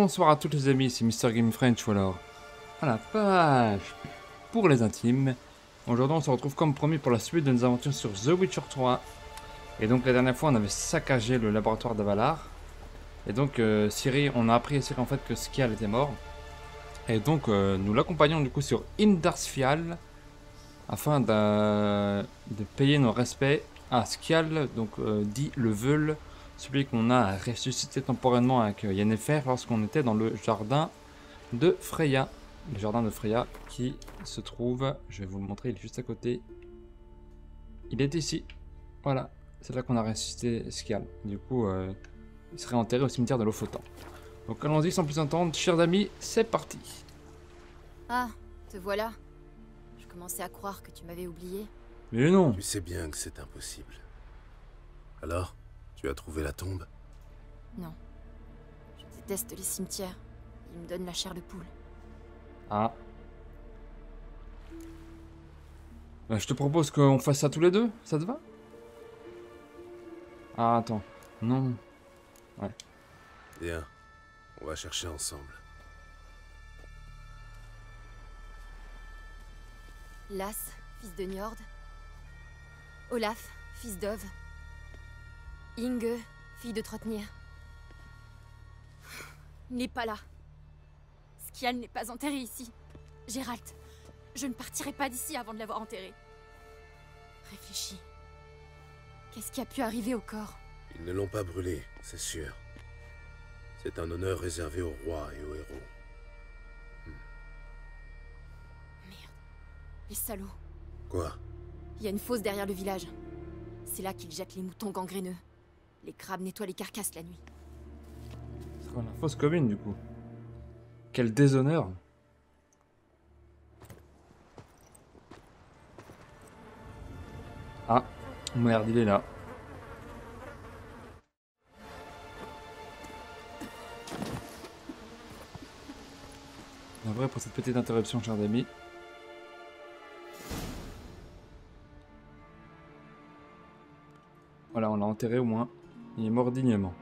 Bonsoir à tous les amis, c'est Mr Game French ou alors à la page pour les intimes. Aujourd'hui on se retrouve comme promis pour la suite de nos aventures sur The Witcher 3. Et donc la dernière fois on avait saccagé le laboratoire d'Avalar. Et donc Ciri, on a appris à Ciri en fait que Skial était mort. Et donc nous l'accompagnons du coup sur Indarsfial afin de payer nos respects à Skial, donc dit le Veul, celui qu'on a ressuscité temporairement avec Yennefer lorsqu'on était dans le jardin de Freya. Le jardin de Freya qui se trouve, je vais vous le montrer, il est juste à côté. Il est ici. Voilà, c'est là qu'on a ressuscité Skial. Du coup, il serait enterré au cimetière de Lofoten. Donc allons-y sans plus attendre, chers amis, c'est parti. Ah, te voilà. Je commençais à croire que tu m'avais oublié. Mais non. Tu sais bien que c'est impossible. Alors, tu as trouvé la tombe? Non. Je déteste les cimetières. Ils me donnent la chair de poule. Ah. Bah, je te propose qu'on fasse ça tous les deux, ça te va? Ah, attends. Non. Ouais. Bien, on va chercher ensemble. Lass, fils de Njord. Olaf, fils d'Ove. Inge, fille de Trotnir. Il n'est pas là. Skial n'est pas enterré ici. Geralt, je ne partirai pas d'ici avant de l'avoir enterré. Réfléchis. Qu'est-ce qui a pu arriver au corps? Ils ne l'ont pas brûlé, c'est sûr. C'est un honneur réservé aux rois et aux héros. Merde. Les salauds. Quoi? Il y a une fosse derrière le village. C'est là qu'ils jettent les moutons gangréneux. Les crabes nettoient les carcasses la nuit. C'est quoi la fosse commune du coup? Quel déshonneur! Ah, merde, il est là. Navré pour cette petite interruption, chers amis. Voilà, on l'a enterré au moins. Il est mort dignement.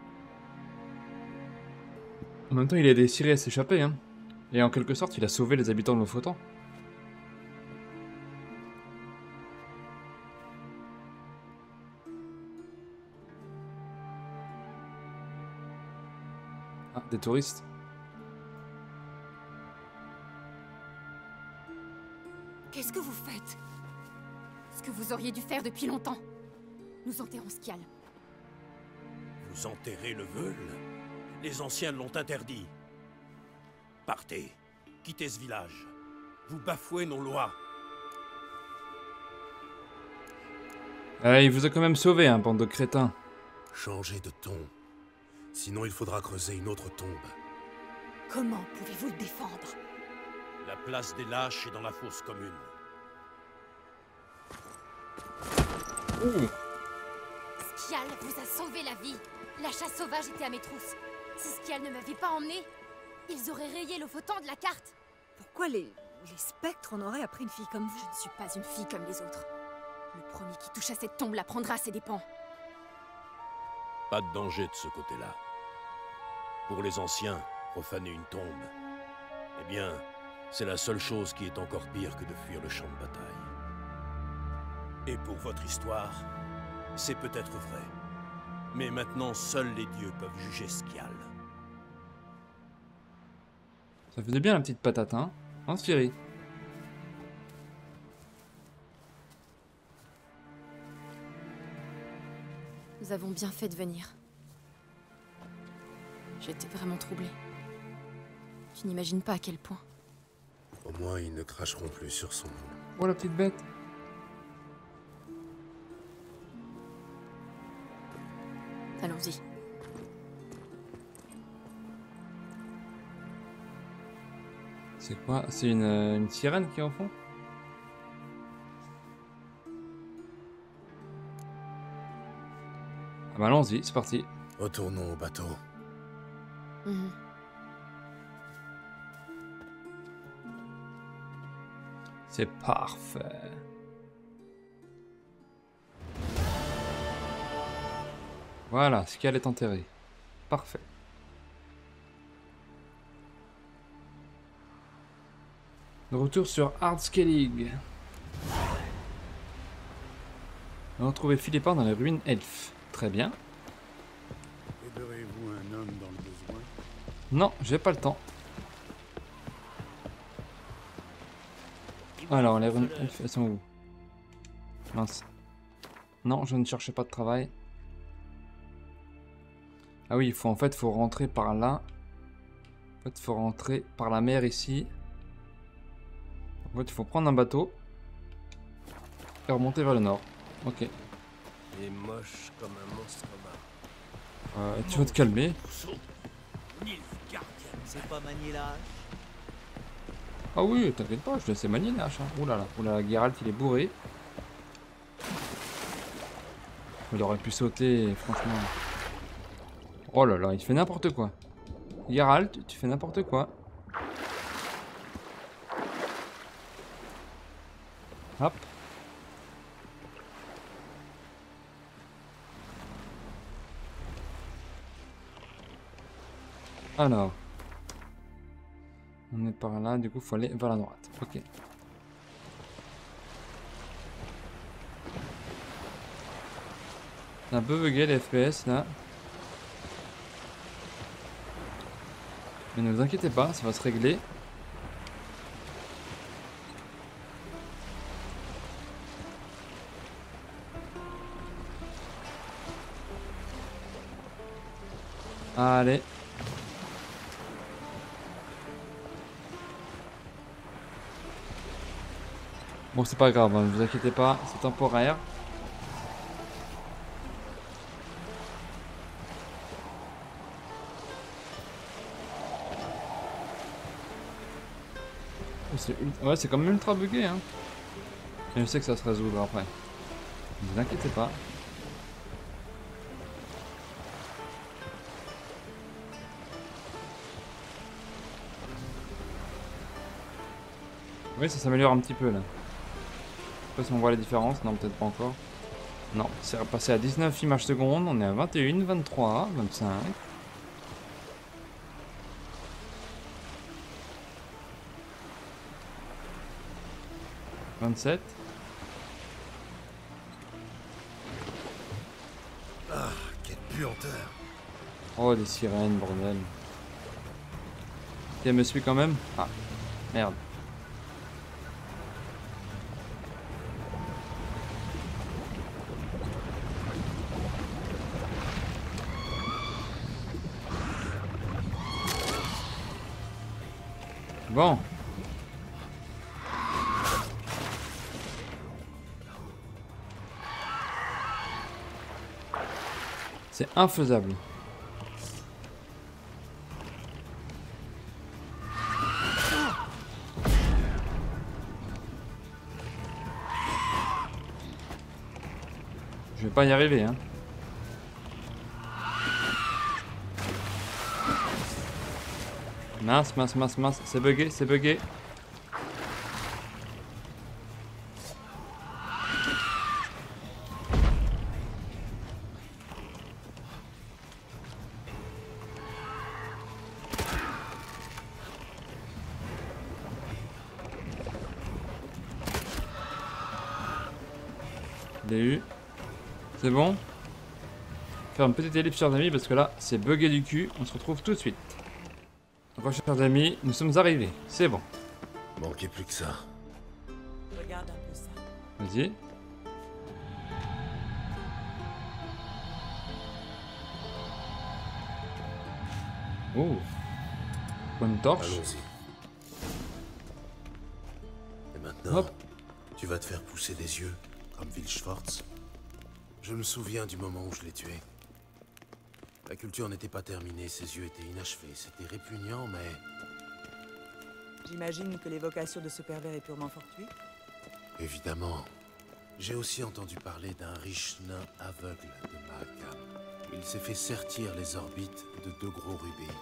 En même temps, il a aidé Ciri à s'échapper, hein. Et en quelque sorte, il a sauvé les habitants de Lofoten. Ah, des touristes. Qu'est-ce que vous faites? Ce que vous auriez dû faire depuis longtemps. Nous enterrons Skial. Vous enterrez le Veul? Les anciens l'ont interdit. Partez, quittez ce village. Vous bafouez nos lois. Il vous a quand même sauvé, hein, bande de crétins. Changez de ton. Sinon, il faudra creuser une autre tombe. Comment pouvez-vous le défendre? La place des lâches est dans la fosse commune. Ouh. Skial vous a sauvé la vie. La chasse sauvage était à mes trousses. Si Skial ne m'avait pas emmené, ils auraient rayé Lofoten de la carte. Pourquoi les spectres en auraient appris une fille comme vous? Je ne suis pas une fille comme les autres. Le premier qui touche à cette tombe la prendra à ses dépens. Pas de danger de ce côté-là. Pour les anciens, profaner une tombe, eh bien, c'est la seule chose qui est encore pire que de fuir le champ de bataille. Et pour votre histoire, c'est peut-être vrai. Mais maintenant, seuls les dieux peuvent juger Skial. Ça faisait bien la petite patate, hein? Hein, Ciri? Nous avons bien fait de venir. J'étais vraiment troublée. Tu n'imagines pas à quel point. Au moins, ils ne cracheront plus sur son nom. Oh la petite bête! Allons-y. C'est quoi? C'est une sirène qui est au fond? Ah bah allons-y, c'est parti. Retournons au bateau. Mhm. C'est parfait. Voilà, Skial est enterré. Parfait. De retour sur Hardskellig. Retrouver Philippa dans les ruines elfes. Très bien. Aiderez-vous un homme dans le besoin? Non, j'ai pas le temps. Alors, les ruines elfes, elles sont où? Mince. Non, je ne cherchais pas de travail. Ah oui, en fait, il faut rentrer par là. En fait, il faut rentrer par la mer ici. En fait, il faut prendre un bateau. Et remonter vers le nord. Ok. Il est moche comme un monstre marin. Tu vas te calmer. C'est pas manier la hache. Ah oui, t'inquiète pas, je laissais manier la hache. Hein. Oulala, Geralt, il est bourré. Il aurait pu sauter, franchement. Oh là là, il fait n'importe quoi. Geralt, tu fais n'importe quoi. Hop. Alors. On est par là, du coup, faut aller vers la droite. Ok. C'est un peu bugué les FPS là. Mais ne vous inquiétez pas, ça va se régler. Allez. Bon, c'est pas grave, hein, ne vous inquiétez pas, c'est temporaire. Ouais, c'est quand même ultra bugué, hein. Et je sais que ça se résoudra après. Ne vous inquiétez pas. Oui, ça s'améliore un petit peu là. Je sais pas si on voit la différence. Non, peut-être pas encore. Non, c'est repassé à 19 images secondes. On est à 21, 23, 25. 27. Ah, quelle puanteur! Oh, des sirènes, bordel. Et elle me suit quand même? Ah, merde. Bon. C'est infaisable. Je vais pas y arriver, hein. Mince, mince, mince, mince. C'est bugué, c'est bugué. Je l'ai eu. C'est bon. Faire une petite ellipse, chers amis, parce que là, c'est bugué du cul. On se retrouve tout de suite. Donc, chers amis, nous sommes arrivés. C'est bon. Manquait plus que ça. Regarde un peu ça. Vas-y. Oh. Bonne torche. Allons-y. Et maintenant, Hop. tu vas te faire pousser des yeux, comme Vilschwartz. Je me souviens du moment où je l'ai tué. La culture n'était pas terminée, ses yeux étaient inachevés. C'était répugnant, mais... J'imagine que l'évocation de ce pervers est purement fortuite. Évidemment. J'ai aussi entendu parler d'un riche nain aveugle de Mahakam. Il s'est fait sertir les orbites de 2 gros rubis.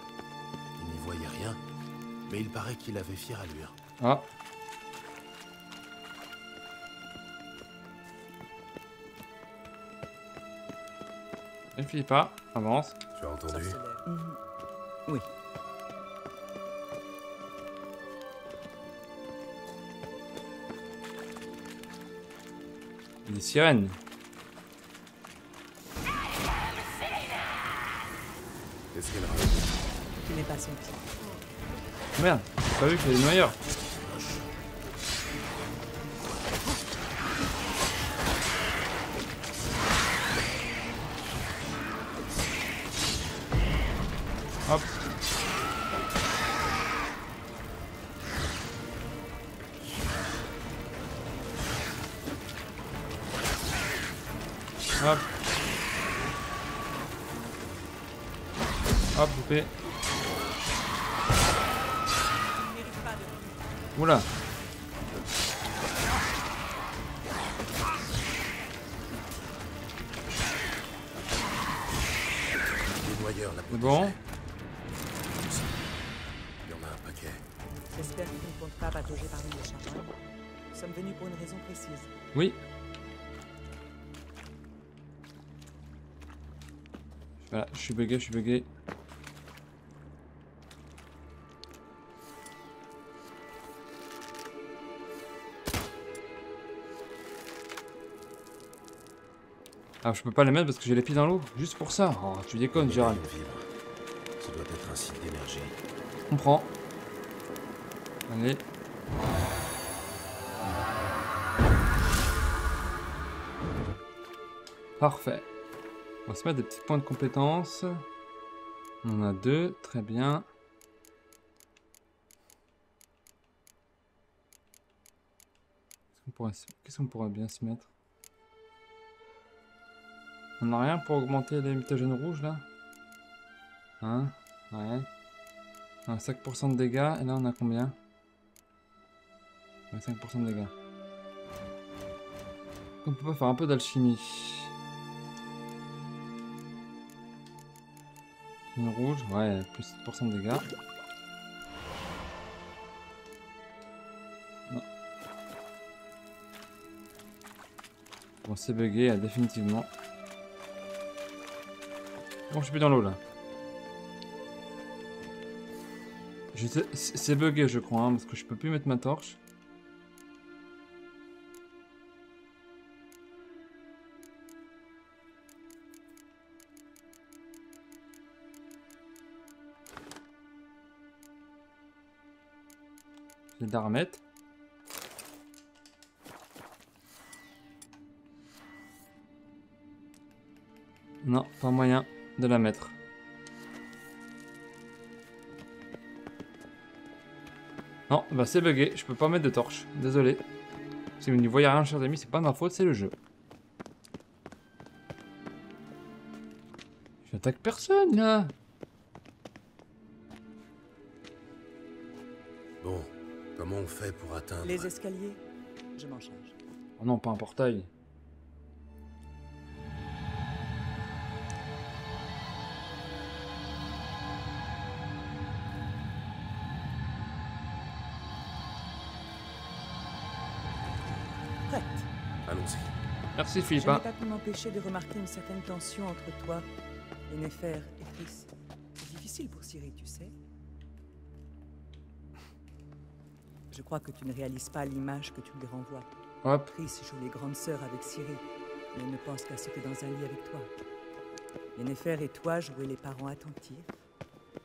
Il n'y voyait rien, mais il paraît qu'il avait fière allure. Ah. Et Philippa, avance. Tu as entendu? Oui. Des sirènes. Qu'est-ce qu'elle raconte? Tu n'es pas son type. Merde, j'ai pas vu qu'il y avait des noyeurs. Hop. Hop. Hop, loupé. Oula. Les noyeurs la C'est bon. Il y en a un paquet. J'espère que tu ne comptes pas patauger parmi les charmants. Nous sommes venus pour une raison précise. Oui. Voilà, je suis bugué, je suis bugué. Ah, je peux pas les mettre parce que j'ai les pieds dans l'eau. Juste pour ça. Oh, tu déconnes, Gérald. Vivre. Ça doit être un site d'énergie. Je comprends. Allez. Parfait. On va se mettre des petits points de compétence. On en a 2, très bien. Qu'est-ce qu'on pourrait bien se mettre? On n'a rien pour augmenter les mutagènes rouges là? Hein? Ouais. On a 5% de dégâts et là on a combien? On a 5% de dégâts. On peut pas faire un peu d'alchimie. Une rouge, ouais, plus 7% de dégâts. Non. Bon, c'est bugué, définitivement. Bon, je suis plus dans l'eau là. C'est bugué, je crois, hein, parce que je peux plus mettre ma torche. J'ai de la remettre. Non, pas moyen de la mettre. Non, bah c'est bugué, je peux pas mettre de torche, désolé. Si vous n'y voyez rien, chers amis, c'est pas ma faute, c'est le jeu. J'attaque personne là. Bon, comment on fait pour atteindre... Les escaliers, je m'en charge. Oh non, pas un portail. Prête. Allons-y. Merci Je n'ai Philippa. pas pu m'empêcher de remarquer une certaine tension entre toi, Yennefer et Triss. C'est difficile pour Ciri, tu sais. Je crois que tu ne réalises pas l'image que tu lui renvoies. Hop. Triss joue les grandes sœurs avec Ciri, mais elle ne pense qu'à sauter dans un lit avec toi. Yennefer et toi jouez les parents attentifs.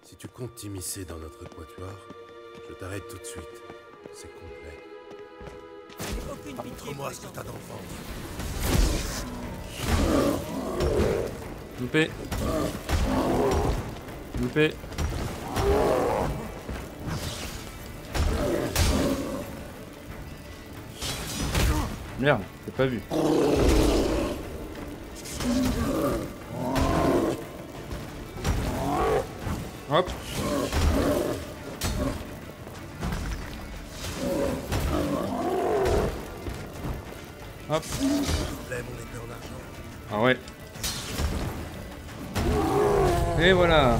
Si tu comptes t'immiscer dans notre quatuor, je t'arrête tout de suite. C'est complet. Aucune pitié. Montre-moi ce que t'as dans le ventre. Loupé. Loupé. Merde, j'ai pas vu. Hop. Hop. Ah ouais. Et voilà.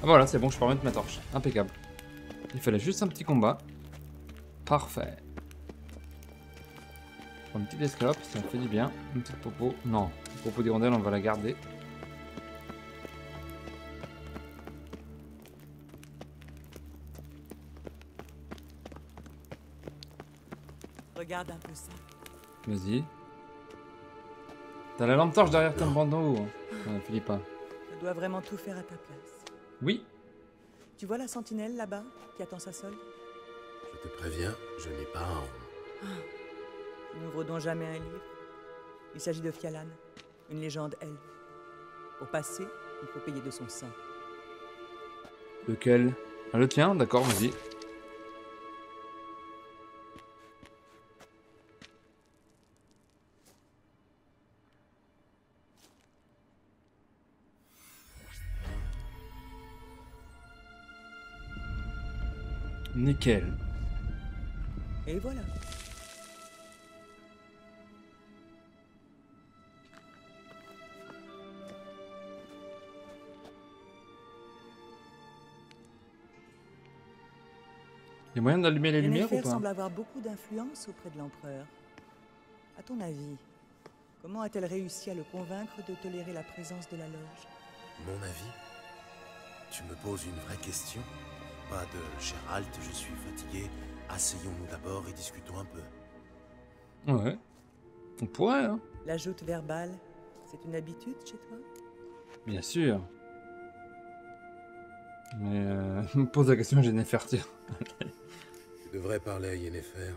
Ah voilà, c'est bon, je peux remettre ma torche. Impeccable. Il fallait juste un petit combat. Parfait. Une petite escalope, ça me fait du bien. Une petite popo. Non, une popo d'hirondelle, on va la garder. Regarde un peu ça. Vas-y. T'as la lampe torche derrière ton bandeau, Philippa. Je dois vraiment tout faire à ta place. Oui. Tu vois la sentinelle là-bas qui attend sa solde? Je te préviens, je n'ai pas un rond. Tu n'ouvres donc jamais un livre. Il s'agit de Fialan, une légende elfe. Pour passer, il faut payer de son sang. Lequel? Ah, le tien, d'accord, vas-y. Nickel. Et voilà. Il y a moyen d'allumer les lumières ou Yennefer pas? semble avoir beaucoup d'influence auprès de l'empereur. À ton avis, comment a-t-elle réussi à le convaincre de tolérer la présence de la loge? Mon avis? Tu me poses une vraie question? Pas de Gérald, je suis fatigué. Asseyons-nous d'abord et discutons un peu. Ouais. On pourrait, hein. La joute verbale, c'est une habitude chez toi? Bien sûr. Mais me pose la question, Yennefer, tiens. Tu devrais parler à Yennefer.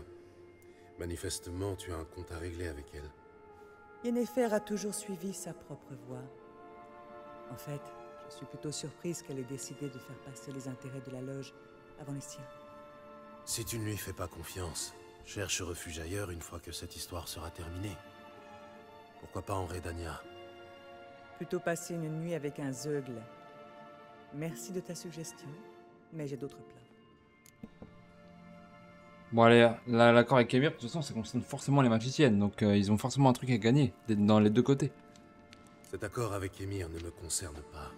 Manifestement, tu as un compte à régler avec elle. Yennefer a toujours suivi sa propre voie. En fait, je suis plutôt surprise qu'elle ait décidé de faire passer les intérêts de la loge avant les siens. Si tu ne lui fais pas confiance, cherche refuge ailleurs une fois que cette histoire sera terminée. Pourquoi pas en Redania? Plutôt passer une nuit avec un zeugle. Merci de ta suggestion, mais j'ai d'autres plans. Bon allez, l'accord avec Emir, de toute façon ça concerne forcément les magiciennes, donc ils ont forcément un truc à gagner, dans les deux côtés. Cet accord avec Emir ne me concerne pas.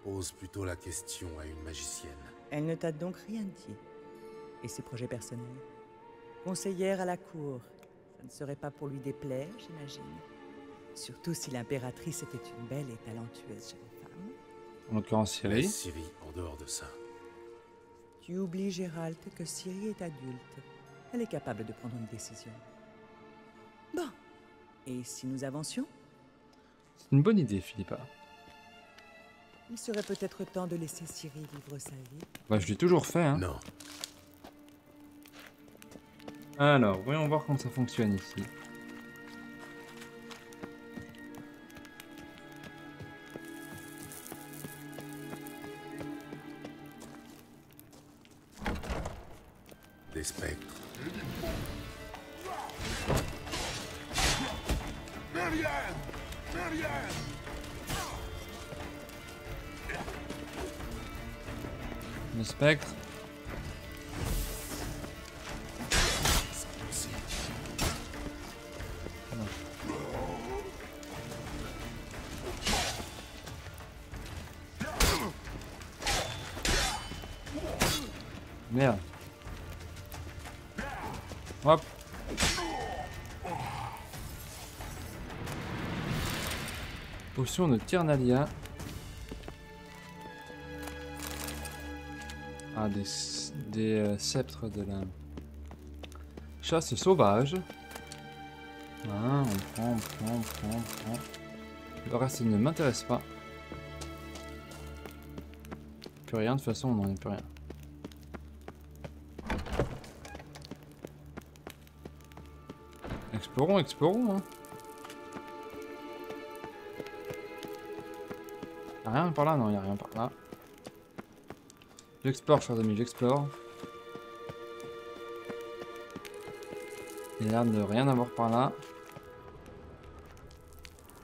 Pose plutôt la question à une magicienne. Elle ne t'a donc rien dit. Et ses projets personnels? Conseillère à la cour, ça ne serait pas pour lui déplaire, j'imagine. Surtout si l'impératrice était une belle et talentueuse jeune femme. En l'occurrence Ciri. Laisse Ciri en dehors de ça. Tu oublies, Gérald, que Ciri est adulte. Elle est capable de prendre une décision. Bon. Et si nous avancions? C'est une bonne idée, Philippa. Il serait peut-être temps de laisser Ciri vivre sa vie. Bah je l'ai toujours fait, hein. Non. Alors, voyons voir comment ça fonctionne ici. Des spectres. Le spectre. Merde. Hop. Potion de Tyrnalia. Ah, des sceptres de la chasse sauvage. Ah, on prend. Le reste ne m'intéresse pas. Plus rien, de toute façon, on n'en a plus rien. Explorons, hein. Y'a rien par là? Non, y'a rien par là. J'explore, chers amis, j'explore. Il y a l'air de rien avoir par là.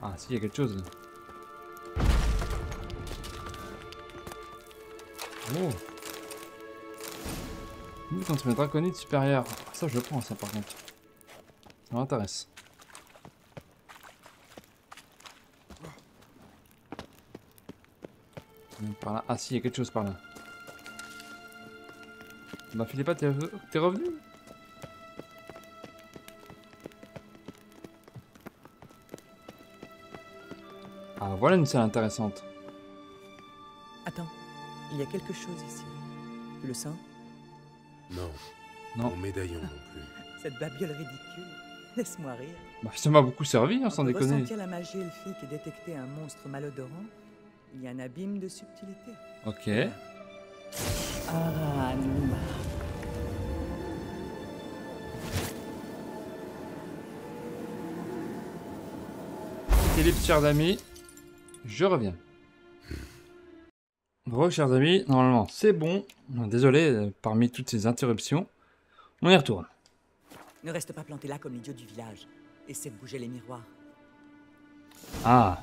Ah, si, il y a quelque chose. Oh! Lutte contre les draconides supérieurs. Ça, je prends, ça, par contre. Ça m'intéresse. Par là. Ah si, il y a quelque chose par là. Bah Philippa, t'es revenu? Ah voilà une salle intéressante. Attends, il y a quelque chose ici. Tu le sens? Non. Non. Mon médaillon non plus. Cette babiole ridicule. Laisse-moi rire. Bah, ça m'a beaucoup servi, hein, sans Entre déconner. ressentir la magie elfique et détecter un monstre malodorant, il y a un abîme de subtilité. Ok. Ah, Numa. Philippe, chers amis, je reviens. Re, chers amis, normalement c'est bon. Désolé, parmi toutes ces interruptions, on y retourne. Ne reste pas planté là comme l'idiot du village. Essaie de bouger les miroirs. Ah,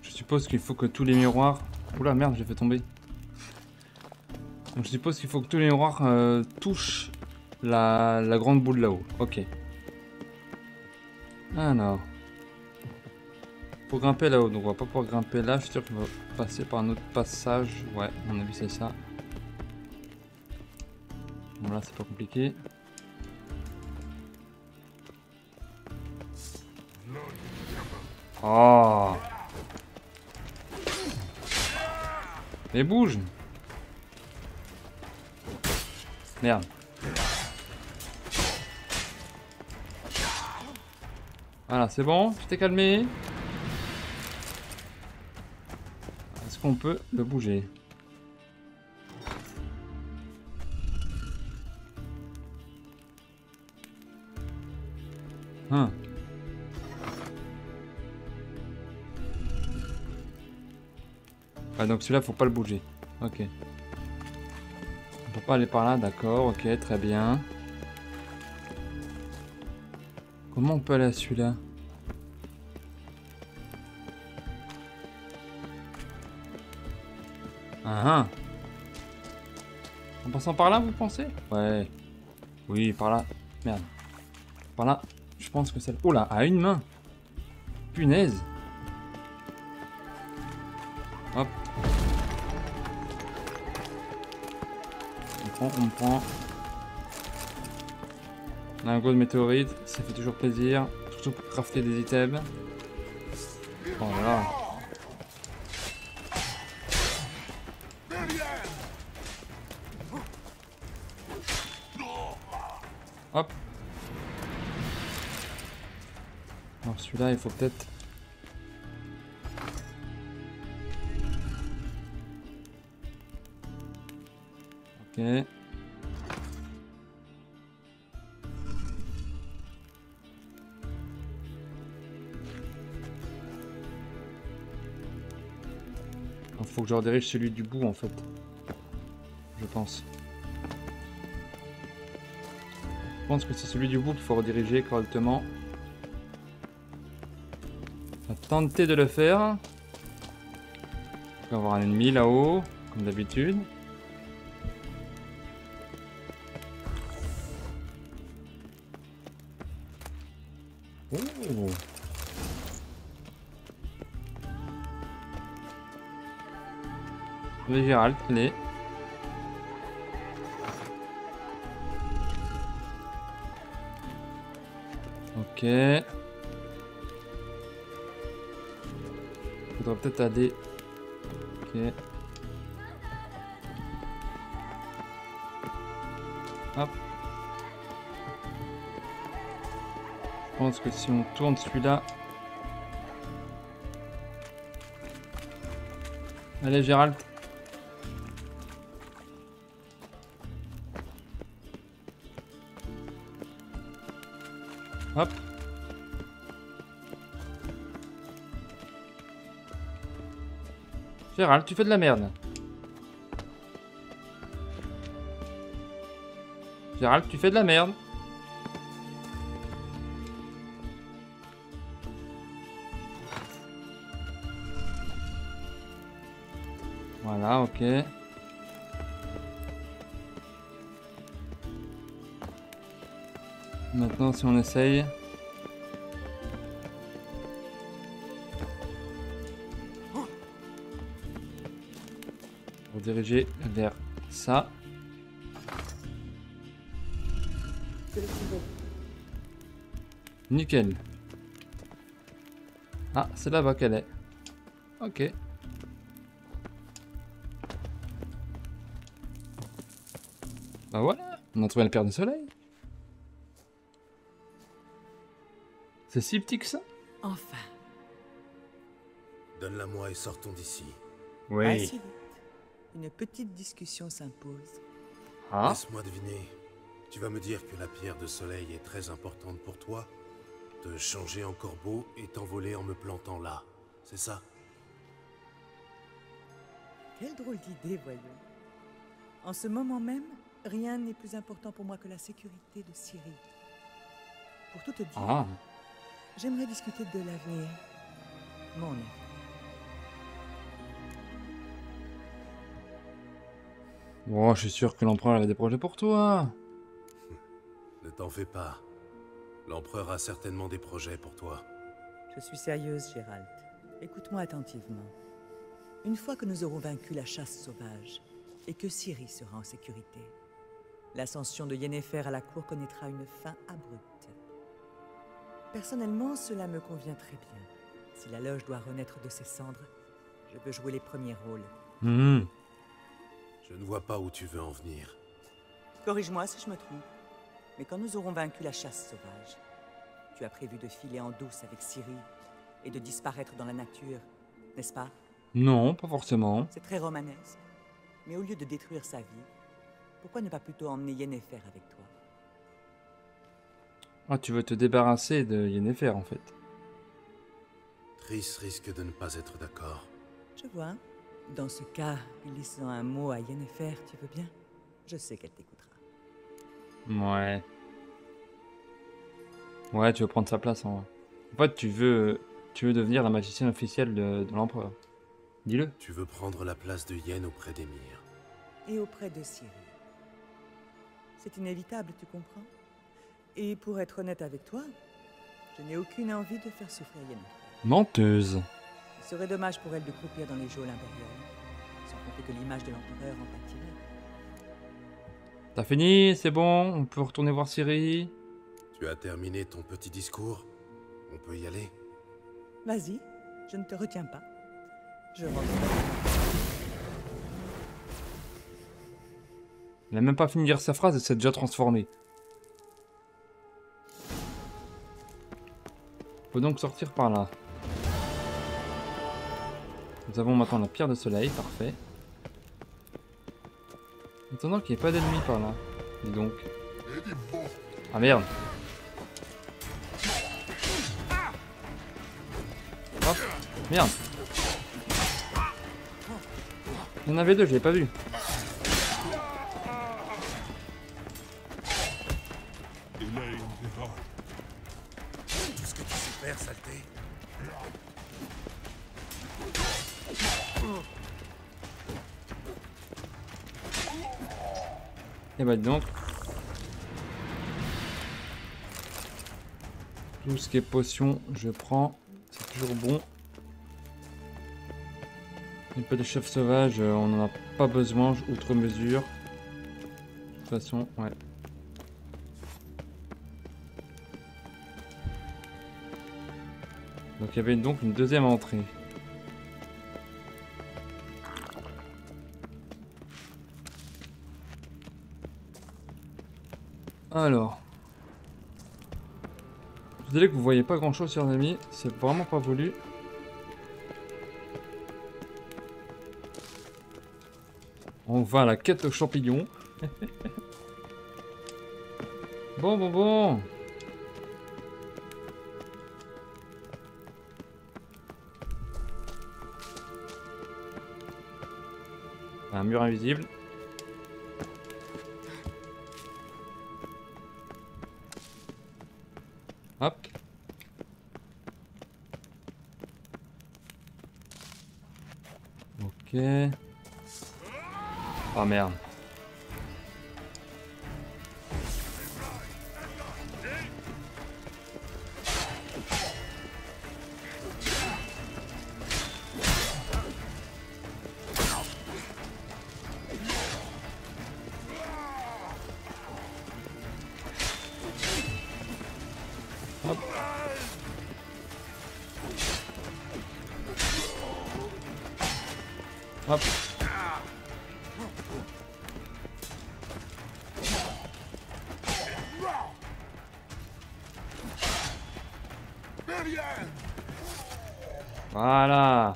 je suppose qu'il faut que tous les miroirs... Oula, merde, j'ai fait tomber. Donc je suppose qu'il faut que tous les miroirs touchent la grande boule là-haut. Ok. Alors... Pour grimper là-haut, donc on va pas pouvoir grimper là, je suis sûr qu'on va passer par un autre passage. Ouais, à mon avis c'est ça. Bon là c'est pas compliqué. Oh! Mais bouge! Merde. Voilà, c'est bon, tu t'es calmé. Est-ce qu'on peut le bouger? Hein. Ah, donc celui-là, faut pas le bouger. Ok. On peut pas aller par là, d'accord, ok, très bien. Comment on peut aller à celui-là? Ah ah. En passant par là, vous pensez? Ouais. Oui, par là. Merde. Par là, je pense que c'est... Oh là, à une main. Punaise. Hop. On prend. On a un gold météorite, ça fait toujours plaisir. Surtout pour crafter des items. Oh là là. Hop. Alors celui-là, il faut peut-être... Ok. Il faut que je redirige celui du bout en fait. Je pense. Je pense que c'est celui du bout qu'il faut rediriger correctement. On va tenter de le faire. On va avoir un ennemi là-haut, comme d'habitude. Oh. Le Gérald, allez. Ok. Faudra peut-être aller. Ok. Hop. Je pense que si on tourne celui-là. Allez Gérald. Hop. Gérald, tu fais de la merde. Gérald, tu fais de la merde. Voilà, ok. Maintenant, si on essaye... Rediriger vers ça. Nickel. Ah, c'est là-bas qu'elle est. Ok. Bah voilà, on a trouvé la paire de soleil. C'est si petit que ça? Enfin. Donne-la-moi et sortons d'ici. Pas si vite. Une petite discussion s'impose. Ah, Laisse-moi deviner. Tu vas me dire que la pierre de soleil est très importante pour toi? Te changer en corbeau et t'envoler en me plantant là. C'est ça? Quelle drôle d'idée, voyons. En ce moment même, rien n'est plus important pour moi que la sécurité de Ciri. Pour tout te dire, ah. j'aimerais discuter de l'avenir. Mon avenir. Bon, je suis sûr que l'empereur a des projets pour toi. Ne t'en fais pas. L'empereur a certainement des projets pour toi. Je suis sérieuse, Gérald. Écoute-moi attentivement. Une fois que nous aurons vaincu la chasse sauvage, et que Ciri sera en sécurité, l'ascension de Yennefer à la cour connaîtra une fin abrupte. Personnellement, cela me convient très bien. Si la loge doit renaître de ses cendres, je veux jouer les premiers rôles. Hmm. Je ne vois pas où tu veux en venir. Corrige-moi si je me trompe. Mais quand nous aurons vaincu la chasse sauvage, tu as prévu de filer en douce avec Ciri et de disparaître dans la nature, n'est-ce pas? Non, pas forcément. C'est très romanesque. Mais au lieu de détruire sa vie, pourquoi ne pas plutôt emmener Yennefer avec toi? Ah, tu veux te débarrasser de Yennefer en fait. Triss risque de ne pas être d'accord. Je vois. Dans ce cas, glissant un mot à Yennefer, tu veux bien? Je sais qu'elle t'écoutera. Ouais. Ouais, tu veux prendre sa place en vrai. En fait, tu veux devenir la magicienne officielle de l'empereur. Dis-le. Tu veux prendre la place de Yen auprès d'Emir. Et auprès de Ciri. C'est inévitable, tu comprends? Et pour être honnête avec toi, je n'ai aucune envie de faire souffrir Yennefer. Menteuse. Il serait dommage pour elle de croupir dans les geôles impériales, sans compter que l'image de l'empereur en pâtirait. T'as fini? C'est bon? On peut retourner voir Ciri? Tu as terminé ton petit discours? On peut y aller? Vas-y, je ne te retiens pas. Je rentre. Il a même pas fini de dire sa phrase et s'est déjà transformé. Faut donc sortir par là. Nous avons maintenant la pierre de soleil, parfait. Étonnant qu'il n'y ait pas d'ennemis par là. Dis donc. Ah merde. Hop. Merde. Il y en avait deux, je l'ai pas vu. Tout ce que tu sais faire, saleté. Et bah dis donc. Tout ce qui est potion, je prends. C'est toujours bon. Un peu de chef sauvage, on n'en a pas besoin, outre mesure. De toute façon, ouais. Donc il y avait donc une deuxième entrée. Alors. Désolé que vous voyez pas grand chose sur l'ami, c'est vraiment pas voulu. On va à la quête aux champignons. Bon. Un mur invisible. Hop. Ok. Oh merde. Hop. Hop. Voilà.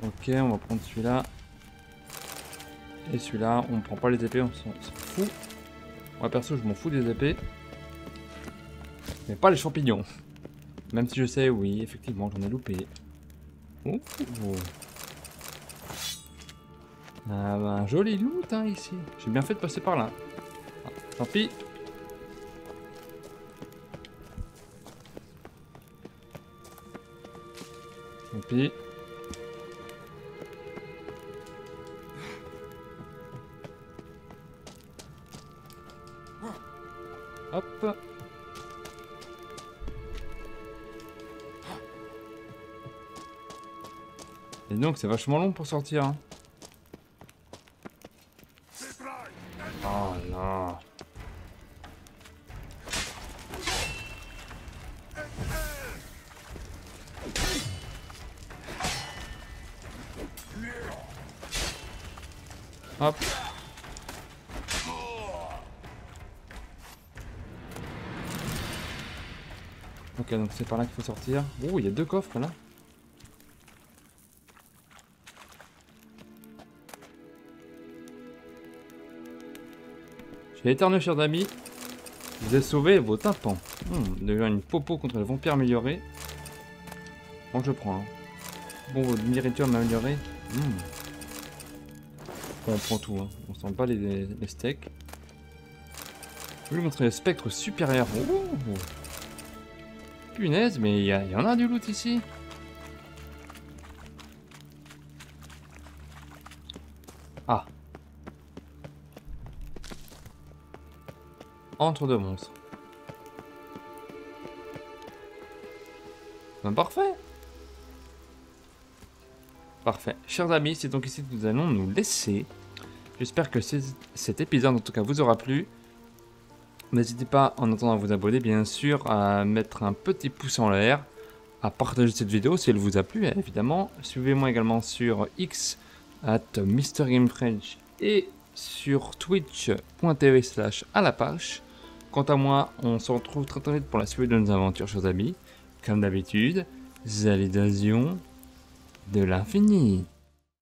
Ok, on va prendre celui-là. Et celui-là, on prend pas les épées, on s'en fout. Moi perso, je m'en fous des épées. Mais pas les champignons. Même si je sais, oui, effectivement, j'en ai loupé. Oh. Ah bah, un joli loot hein, ici. J'ai bien fait de passer par là. Ah, tant pis. Tant pis. Hop. Et donc c'est vachement long pour sortir. Hein. Oh non. Hop. Ok, donc c'est par là qu'il faut sortir. Oh, il y a 2 coffres là. J'ai éternué, chers amis. Vous avez sauvé vos tympans. Devient une popo contre les vampires améliorés. Bon, je prends. Hein. Bon, votre nourriture améliorée. Bon, on prend tout. Hein. On sent pas les steaks. Je vais vous montrer le spectre supérieur. Oh. Punaise, mais il y en a du loot ici. Ah. Entre 2 monstres. Ben parfait. Parfait. Chers amis, c'est donc ici que nous allons nous laisser. J'espère que cet épisode en tout cas vous aura plu. N'hésitez pas en attendant à vous abonner bien sûr, à mettre un petit pouce en l'air, à partager cette vidéo si elle vous a plu évidemment. Suivez-moi également sur X @MrGameFrench et sur twitch.tv/AlaPache. Quant à moi, on se retrouve très très vite pour la suite de nos aventures, chers amis. Comme d'habitude, salutations de l'infini.